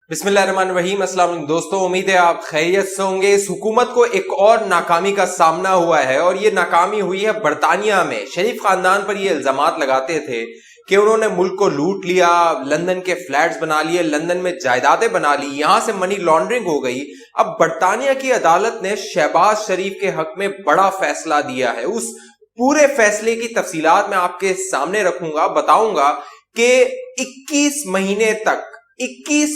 बिस्मिल्लाहिर्रहमानिर्रहीम। अस्सलाम वालेकुम दोस्तों, उम्मीद है आप खैरियत से होंगे। इस हुकूमत को एक और नाकामी का सामना हुआ है और ये नाकामी हुई है बरतानिया में। शरीफ खानदान पर ये इल्जामात लगाते थे कि उन्होंने मुल्क को लूट लिया, लंदन के फ्लैट्स बना लिए, लंदन में जायदादें बना ली, यहां से मनी लॉन्ड्रिंग हो गई। अब बरतानिया की अदालत ने शहबाज शरीफ के हक में बड़ा फैसला दिया है। उस पूरे फैसले की तफसीलात मैं आपके सामने रखूंगा, बताऊंगा कि 21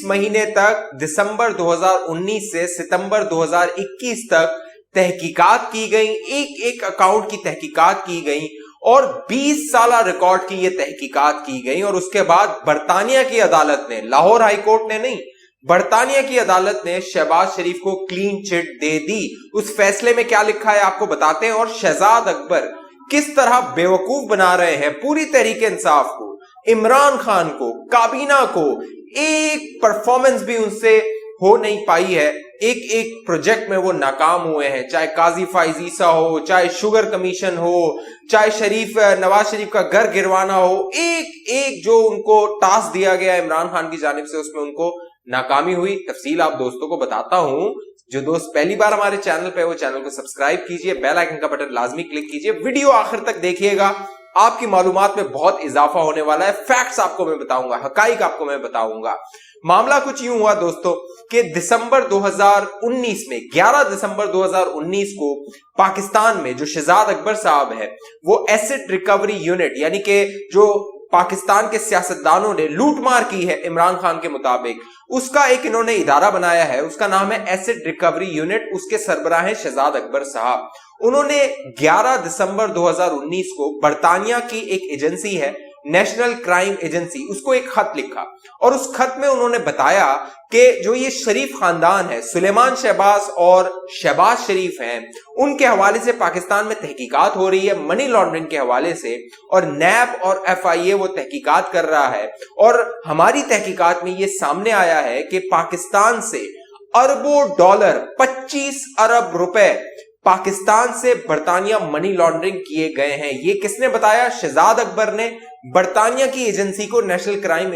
महीने तक दिसंबर 2019 से सितंबर 2021 तक तहकीकात की गई, एक एक अकाउंट की तहकीकात की गई और 20 साल रिकॉर्ड की ये तहकीकात की गई। और उसके बाद बरतानिया की अदालत ने, लाहौर हाई कोर्ट ने नहीं, बरतानिया की अदालत ने शहबाज शरीफ को क्लीन चिट दे दी। उस फैसले में क्या लिखा है आपको बताते हैं। और शहजाद अकबर किस तरह बेवकूफ बना रहे हैं पूरी तहरीक इंसाफ को, इमरान खान को, काबीना को। एक परफॉर्मेंस भी उनसे हो नहीं पाई है। एक एक प्रोजेक्ट में वो नाकाम हुए हैं, चाहे काजी फाइजीसा हो, चाहे शुगर कमीशन हो, चाहे नवाज शरीफ का घर गिरवाना हो। एक एक जो उनको टास्क दिया गया इमरान खान की जानिब से, उसमें उनको नाकामी हुई। तफसील आप दोस्तों को बताता हूं। जो दोस्त पहली बार हमारे चैनल पे, वो चैनल को सब्सक्राइब कीजिए, बेल आइकन का बटन लाजमी क्लिक कीजिए, वीडियो आखिर तक देखिएगा। आपकी मालूमात में बहुत इजाफा होने वाला है। फैक्ट्स आपको मैं बताऊंगा, हकाइक आपको मैं बताऊंगा। मामला कुछ यूं हुआ दोस्तों कि दिसंबर 2019 में, 11 दिसंबर 2019 को पाकिस्तान में जो शहजाद अकबर साहब है, वो एसेट रिकवरी यूनिट, यानी कि जो पाकिस्तान के सियासतदानों ने लूटमार की है इमरान खान के मुताबिक, उसका एक इन्होंने इदारा बनाया है। उसका नाम है एसेट रिकवरी यूनिट। उसके सरबराह हैं शहजाद अकबर साहब। उन्होंने 11 दिसंबर 2019 को बरतानिया की एक एजेंसी है, नेशनल क्राइम एजेंसी, उसको एक खत लिखा। और उस खत में उन्होंने बताया कि जो ये शरीफ खानदान है, सुलेमान शहबाज और शहबाज शरीफ हैं, उनके हवाले से पाकिस्तान में तहकीकात हो रही है, मनी लॉन्ड्रिंग के हवाले से। और नैब और FIA वो तहकीकात कर रहा है। और हमारी तहकीकात में ये सामने आया है कि पाकिस्तान से अरबों डॉलर, 25 अरब रुपए पाकिस्तान से बरतानिया मनी लॉन्ड्रिंग किए गए हैं। ये किसने बताया? शहजाद अकबर ने बरतानिया की एजेंसी को, नेशनल क्राइम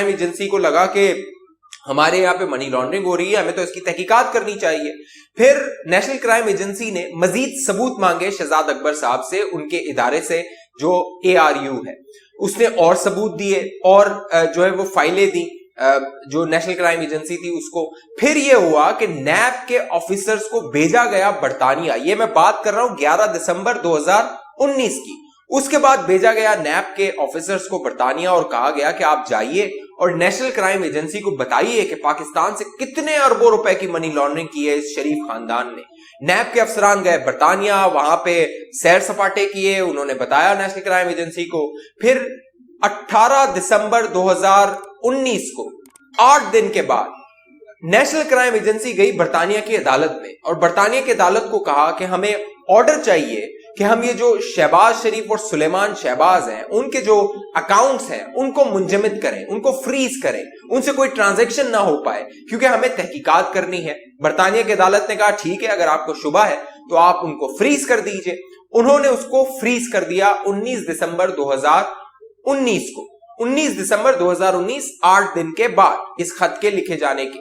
एजेंसी को लगा कि हमारे यहाँ पे मनी लॉन्ड्रिंग हो रही है, हमें तो इसकी तहकीकात करनी चाहिए। फिर नेशनल क्राइम एजेंसी ने मजीद सबूत मांगे शहजाद अकबर साहब से, उनके इदारे से जो ARU है, उसने और सबूत दिए और जो है वो फाइलें दी जो नेशनल क्राइम एजेंसी थी उसको। फिर यह हुआ कि नैब के ऑफिसर्स को भेजा गया बरतानिया। ये मैं बात कर रहा हूं 11 दिसंबर 2019 की। उसके बाद भेजा गया नैब के ऑफिसर्स को बरतानिया और कहा गया कि आप जाइए और नेशनल क्राइम एजेंसी को बताइए कि पाकिस्तान से कितने अरबों रुपए की मनी लॉन्ड्रिंग की है इस शरीफ खानदान ने। नैब के अफसरान गए बरतानिया, वहां पे सैर सपाटे किए, उन्होंने बताया नेशनल क्राइम एजेंसी को। फिर 18 दिसंबर 2019 को, 8 दिन के बाद, नेशनल क्राइम एजेंसी गई बरतानिया की अदालत में और बरतानिया की अदालत को कहा कि हमें ऑर्डर चाहिए कि हम ये जो शहबाज शरीफ और सुलेमान शहबाज हैं, उनके जो अकाउंट्स हैं उनको मुंजमद करें, उनको फ्रीज करें, उनसे कोई ट्रांजैक्शन ना हो पाए, क्योंकि हमें तहकीकात करनी है। बरतानिया की अदालत ने कहा ठीक है, अगर आपको शुबा है तो आप उनको फ्रीज कर दीजिए। उन्होंने उसको फ्रीज कर दिया 19 दिसंबर 2019 को। 19 दिसंबर 2019, 8 दिन के बाद इस खत के लिखे जाने के।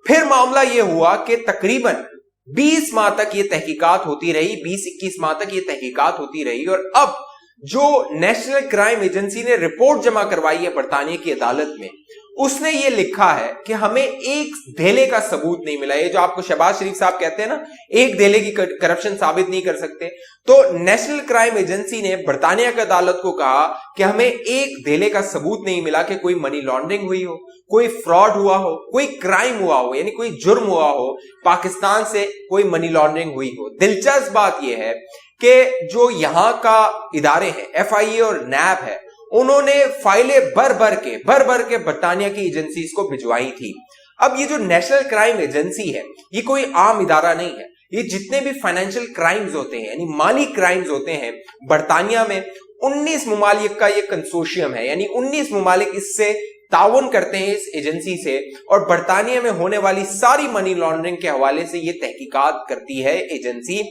फिर मामला यह हुआ कि तकरीबन 20 माह तक ये तहकीकात होती रही, 20-21 माह तक ये तहकीकात होती रही। और अब जो नेशनल क्राइम एजेंसी ने रिपोर्ट जमा करवाई है बरतानिया की अदालत में, उसने ये लिखा है कि हमें एक धेले का सबूत नहीं मिला। ये जो आपको शहबाज शरीफ साहब कहते हैं ना, एक धेले की करप्शन साबित नहीं कर सकते, तो नेशनल क्राइम एजेंसी ने बरतानिया की अदालत को कहा कि हमें एक धेले का सबूत नहीं मिला कि कोई मनी लॉन्ड्रिंग हुई हो, कोई फ्रॉड हुआ हो, कोई क्राइम हुआ हो, यानी कोई जुर्म हुआ हो, पाकिस्तान से कोई मनी लॉन्ड्रिंग हुई हो। दिलचस्प बात यह है कि जो यहां का इदारे हैं, FIA और नैब है, उन्होंने फाइलें भर भर के बरतानिया की एजेंसीज को भिजवाई थी। अब ये जो नेशनल क्राइम एजेंसी है, ये कोई आम इदारा नहीं है। ये जितने भी फाइनेंशियल क्राइम्स होते हैं, यानी माली क्राइम्स होते हैं, बरतानिया में 19 ममालिक का ये कंसोर्शियम है, यानी 19 ममालिक इससे ताउन करते हैं इस एजेंसी से। और बरतानिया में होने वाली सारी मनी लॉन्ड्रिंग के हवाले से ये तहकीकात करती है एजेंसी।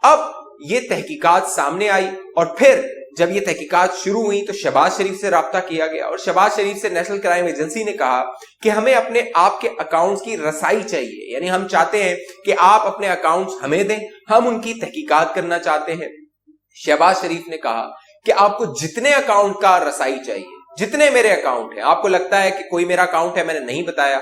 अब ये तहकीकात सामने आई और फिर जब ये तहकीकात शुरू हुई तो शहबाज शरीफ से राब्ता किया गया और शहबाज शरीफ से नेशनल क्राइम एजेंसी ने कहा कि हमें अपने आप के अकाउंट्स की रसाई चाहिए, यानी हम चाहते हैं कि आप अपने अकाउंट्स हमें दें, हम उनकी तहकीकात करना चाहते हैं। शहबाज शरीफ ने कहा कि आपको जितने अकाउंट का रसाई चाहिए, जितने मेरे अकाउंट हैं, आपको लगता है कि कोई मेरा अकाउंट है मैंने नहीं बताया,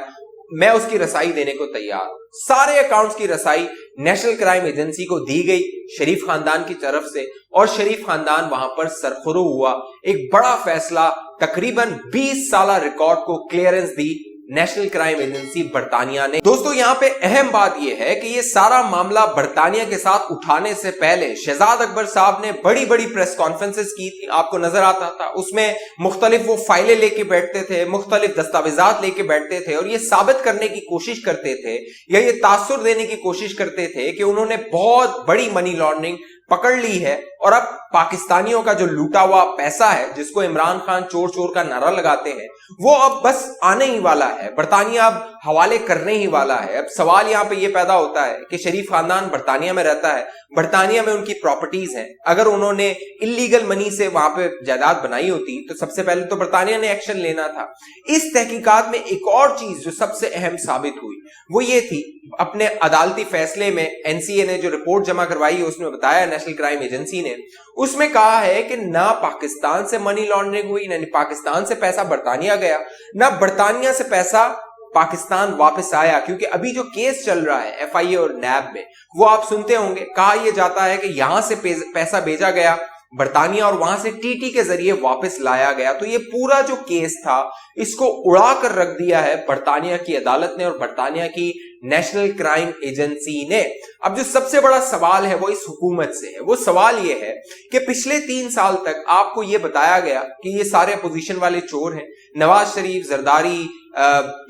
मैं उसकी रसाई देने को तैयार हूं। सारे अकाउंट्स की रसाई नेशनल क्राइम एजेंसी को दी गई शरीफ खानदान की तरफ से, और शरीफ खानदान वहां पर सरखुरू हुआ। एक बड़ा फैसला, तकरीबन 20 साल रिकॉर्ड को क्लियरेंस दी नेशनल क्राइम एजेंसी बरतानिया ने। दोस्तों यहां पे अहम बात यह है कि यह सारा मामला बरतानिया के साथ उठाने से पहले शहजाद अकबर साहब ने बड़ी बड़ी प्रेस कॉन्फ्रेंसेस की थी, आपको नजर आता था। उसमें मुख्तलिफ वो फाइलें लेके बैठते थे, मुख्तलिफ दस्तावेजात लेके बैठते थे और ये साबित करने की कोशिश करते थे या ये तासुर देने की कोशिश करते थे कि उन्होंने बहुत बड़ी मनी लॉन्ड्रिंग पकड़ ली है और अब पाकिस्तानियों का जो लूटा हुआ पैसा है, जिसको इमरान खान चोर चोर का नारा लगाते हैं, वो अब बस आने ही वाला है, बरतानिया अब हवाले करने ही वाला है। अब सवाल यहां पे ये पैदा होता है कि शरीफ खानदान बरतानिया में रहता है, बरतानिया में उनकी प्रॉपर्टीज हैं, अगर उन्होंने इलीगल मनी से वहां पे जायदाद बनाई होती तो सबसे पहले तो बरतानिया ने एक्शन लेना था। इस तहकीकात में एक और चीज जो सबसे अहम साबित हुई वो ये थी, अपने अदालती फैसले में एनसीए ने जो रिपोर्ट जमा करवाई है उसमें बताया नेशनल क्राइम एजेंसी ने, उसमें कहा है कि ना पाकिस्तान से मनी लॉन्ड्रिंग हुई, ना पाकिस्तान से पैसा बरतानिया गया, ना बरतानिया से पैसा पाकिस्तान वापस आया। क्योंकि अभी जो केस चल रहा है एफआईए और नैब में, वो आप सुनते होंगे, कहा यह जाता है कि यहां से पैसा भेजा गया बरतानिया और वहां से टीटी के जरिए वापस लाया गया। तो ये पूरा जो केस था इसको उड़ा कर रख दिया है बरतानिया की अदालत ने और बरतानिया की नेशनल क्राइम एजेंसी ने। अब जो सबसे बड़ा सवाल है वो इस हुकूमत से है। वो सवाल ये है कि पिछले 3 साल तक आपको ये बताया गया कि ये सारे अपोजिशन वाले चोर हैं, नवाज शरीफ, जरदारी,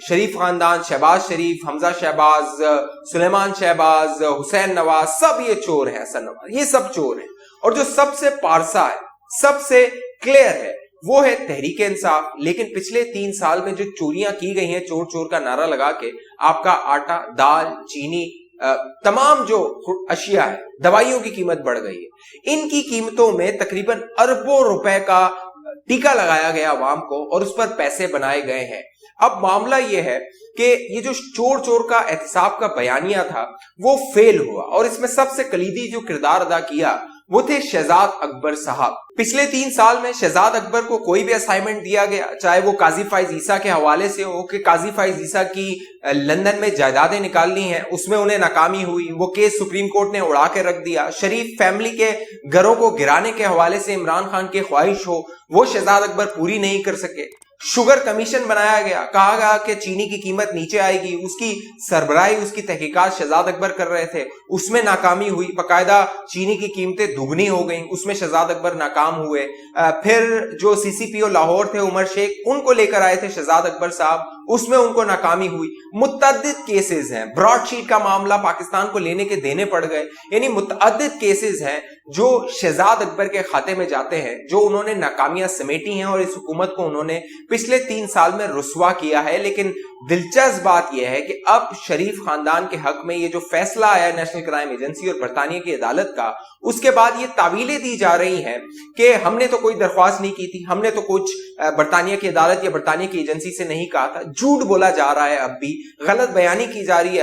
शरीफ खानदान, शहबाज शरीफ, हमजा शहबाज, सुलेमान शहबाज, हुसैन नवाज, सब ये चोर हैं, हसन नवाज, ये सब चोर हैं। और जो सबसे पारसा है, सबसे क्लियर है, वो है तहरीक इंसाफ। लेकिन पिछले 3 साल में जो चोरियां की गई हैं, चोर चोर का नारा लगा के, आपका आटा, दाल, चीनी, तमाम जो अशिया है, दवाइयों की कीमत बढ़ गई है। इनकी कीमतों में तकरीबन अरबों रुपए का टीका लगाया गया आवाम को और उस पर पैसे बनाए गए हैं। अब मामला यह है कि ये जो चोर चोर का एहतसाब का बयानिया था वो फेल हुआ और इसमें सबसे कलीदी जो किरदार अदा किया वो थे शहजाद अकबर साहब। पिछले 3 साल में शहजाद अकबर को कोई भी असाइनमेंट दिया गया, चाहे वो काजी फाइज ईसा के हवाले से हो कि काजी फाइज ईसा की लंदन में जायदादें निकालनी हैं, उसमें उन्हें नाकामी हुई, वो केस सुप्रीम कोर्ट ने उड़ा के रख दिया। शरीफ फैमिली के घरों को गिराने के हवाले से इमरान खान की ख्वाहिश हो, वो शहजाद अकबर पूरी नहीं कर सके। शुगर कमीशन बनाया गया, कहा गया कि चीनी की कीमत नीचे आएगी, उसकी सरबराही, उसकी तहकीकात शहजाद अकबर कर रहे थे, उसमें नाकामी हुई। बाकायदा चीनी की कीमतें दुगनी हो गई, उसमें शहजाद अकबर नाकाम हुए। फिर जो सीसीपीओ लाहौर थे उमर शेख, उनको लेकर आए थे शहजाद अकबर साहब, उसमें उनको नाकामी हुई। मुतअद्दिद केसेस हैं, ब्रॉडशीट का मामला पाकिस्तान को लेने के देने पड़ गए, यानी मुतअद्दिद केसेस हैं जो शहजाद अकबर के खाते में जाते हैं, जो उन्होंने नाकामियां समेटी हैं और इस हुकूमत को उन्होंने पिछले 3 साल में रुस्वा किया है। लेकिन दिलचस्प बात यह है कि अब शरीफ खानदान के हक में ये जो फैसला आया नेशनल क्राइम एजेंसी और बरतानिया की अदालत का, उसके बाद ये तावीलें दी जा रही हैं कि हमने तो कोई दरख्वास्त नहीं की थी, हमने तो कुछ बरतानिया की अदालत या बरतानिया की एजेंसी से नहीं कहा था। झूठ बोला जा रहा है, अब भी गलत बयानी की जा रही है,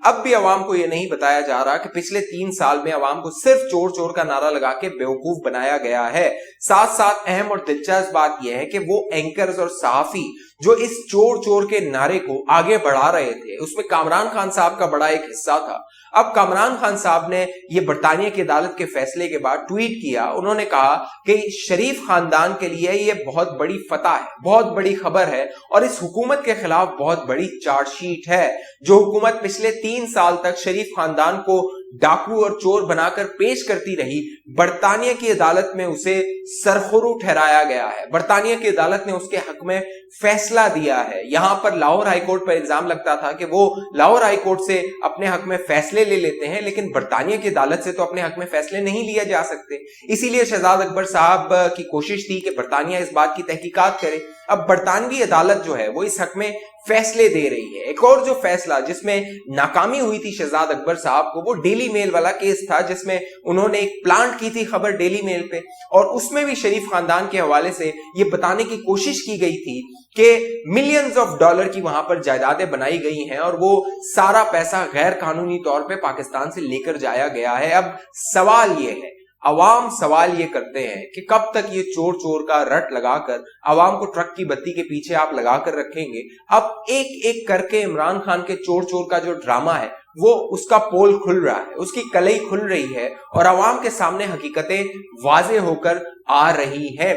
अब भी अवाम को यह नहीं बताया जा रहा कि पिछले 3 साल में अवाम को सिर्फ चोर चोर का नारा लगा के बेवकूफ बनाया गया है। साथ साथ अहम और दिलचस्प बात यह है कि वो एंकर्स और सहाफी जो इस चोर चोर के नारे को आगे बढ़ा रहे थे, उसमें कामरान खान साहब का बड़ा एक हिस्सा था। अब कामरान खान साहब ने ये बरतानिया की अदालत के फैसले के बाद ट्वीट किया, उन्होंने कहा कि शरीफ खानदान के लिए ये बहुत बड़ी फतह है, बहुत बड़ी खबर है और इस हुकूमत के खिलाफ बहुत बड़ी चार्जशीट है। जो हुकूमत पिछले 3 साल तक शरीफ खानदान को डाकू और चोर बनाकर पेश करती रही, बरतानिया की अदालत में उसे सरखुरू ठहराया गया है। बरतानिया की अदालत ने उसके हक में फैसला दिया है। यहां पर लाहौर हाईकोर्ट पर इल्जाम लगता था कि वो लाहौर हाईकोर्ट से अपने हक में फैसले ले लेते हैं, लेकिन बरतानिया की अदालत से तो अपने हक में फैसले नहीं लिए जा सकते। इसीलिए शहजाद अकबर साहब की कोशिश थी कि बरतानिया इस बात की तहकीकात करे। अब बरतानवी अदालत जो है वो इस हक में फैसले दे रही है। एक और जो फैसला जिसमें नाकामी हुई थी शहजाद अकबर साहब को, वो डेली मेल वाला केस था, जिसमें उन्होंने एक प्लांट की थी खबर डेली मेल पे, और उसमें भी शरीफ खानदान के हवाले से ये बताने की कोशिश की गई थी कि मिलियंस ऑफ डॉलर की वहां पर जायदादें बनाई गई हैं और वो सारा पैसा गैर कानूनी तौर पे पाकिस्तान से लेकर जाया गया है। अब सवाल ये है, अवाम सवाल ये करते हैं कि कब तक ये चोर चोर का रट लगाकर अवाम को ट्रक की बत्ती के पीछे आप लगाकर रखेंगे। अब एक एक करके इमरान खान के चोर चोर का जो ड्रामा है वो उसका पोल खुल रहा है, उसकी कलई खुल रही है और अवाम के सामने हकीकतें वाजे होकर आ रही है।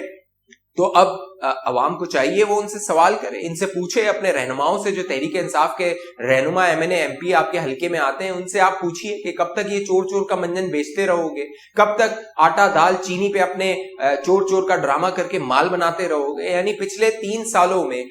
तो अब अवाम को चाहिए वो उनसे सवाल करे, इनसे पूछे, अपने रहनुमाओं से जो तहरीक इंसाफ के रहनुमा MNA MP आपके हलके में आते हैं उनसे आप पूछिए कि कब तक ये चोर चोर का मंजन बेचते रहोगे, कब तक आटा दाल चीनी पे अपने चोर चोर का ड्रामा करके माल बनाते रहोगे। यानी पिछले 3 सालों में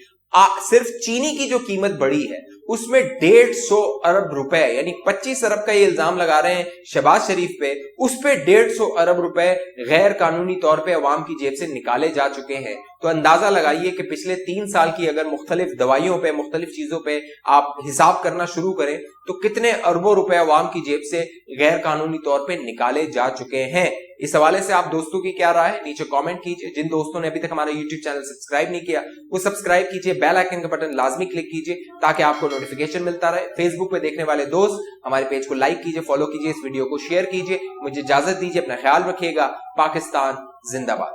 सिर्फ चीनी की जो कीमत बढ़ी है उसमें 150 अरब रुपए, यानी 25 अरब का ये इल्जाम लगा रहे हैं शहबाज शरीफ पे, उस पे 150 अरब रुपए गैर कानूनी तौर पे अवाम की जेब से निकाले जा चुके हैं। तो अंदाजा लगाइए कि पिछले 3 साल की अगर मुख्तलिफ दवाइयों पे, मुख्तलिफ चीजों पे आप हिसाब करना शुरू करें तो कितने अरबों रुपए अवाम की जेब से गैर कानूनी तौर पे निकाले जा चुके हैं। इस हवाले से आप दोस्तों की क्या राय है नीचे कमेंट कीजिए। जिन दोस्तों ने अभी तक हमारा YouTube चैनल सब्सक्राइब नहीं किया वो सब्सक्राइब कीजिए, बेल आइकन का बटन लाजमी क्लिक कीजिए ताकि आपको नोटिफिकेशन मिलता रहे। फेसबुक पे देखने वाले दोस्त हमारे पेज को लाइक कीजिए, फॉलो कीजिए, इस वीडियो को शेयर कीजिए। मुझे इजाजत दीजिए, अपना ख्याल रखिएगा। पाकिस्तान जिंदाबाद।